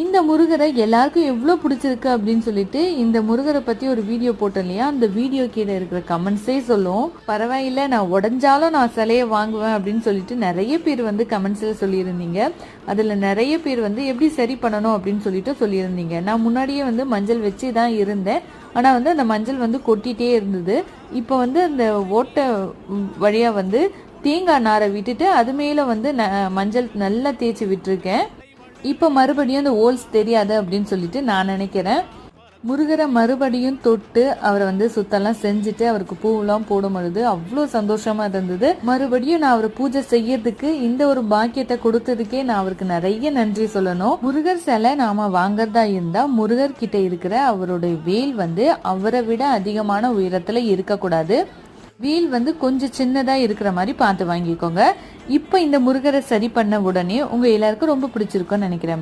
இந்த முருகரை எல்லாருக்கும் எவ்வளோ பிடிச்சிருக்கு அப்படின்னு சொல்லிட்டு இந்த முருகரை பற்றி ஒரு வீடியோ போட்டேன் இல்லையா, அந்த வீடியோ கீழே இருக்கிற கமெண்ட்ஸே சொல்லும், பரவாயில்ல நான் உடஞ்சாலும் நான் சிலையை வாங்குவேன் அப்படின்னு சொல்லிட்டு நிறைய பேர் வந்து கமெண்ட்ஸில் சொல்லியிருந்தீங்க. அதில் நிறைய பேர் வந்து எப்படி சரி பண்ணணும் அப்படின்னு சொல்லிட்டு சொல்லியிருந்தீங்க. நான் முன்னாடியே வந்து மஞ்சள் வச்சு தான் இருந்தேன், ஆனால் வந்து அந்த மஞ்சள் வந்து கொட்டிகிட்டே இருந்தது. இப்போ வந்து அந்த ஓட்டை வழியாக வந்து தேங்காய் நாரை விட்டுட்டு அது மேலே வந்து மஞ்சள் நல்லா தேய்ச்சி விட்டுருக்கேன். இப்போ மறுபடியும் அந்த ஓல்ஸ் தெரியாது அப்படின்னு சொல்லிட்டு நான் நினைக்கிறேன். முருகரை மறுபடியும் தொட்டு அவரை வந்து சுத்தெல்லாம் செஞ்சுட்டு அவருக்கு பூவெல்லாம் போடும் பொழுது அவ்வளோ சந்தோஷமா இருந்தது. மறுபடியும் நான் அவரை பூஜை செய்யறதுக்கு இந்த ஒரு பாக்கியத்தை கொடுத்ததுக்கே நான் அவருக்கு நிறைய நன்றி சொல்லணும். முருகர் சிலை நாம வாங்கறதா இருந்தா முருகர் கிட்ட இருக்கிற அவருடைய வேல் வந்து அவரை விட அதிகமான உயரத்துல இருக்கக்கூடாது. வீல் வந்து கொஞ்சம் சின்னதா இருக்கிற மாதிரி பார்த்து வாங்கிக்கோங்க. இப்போ இந்த முருகரை சரி பண்ண உடனே உங்க எல்லாருக்கும் ரொம்ப பிடிச்சிருக்கும்னு நினைக்கிறேன்.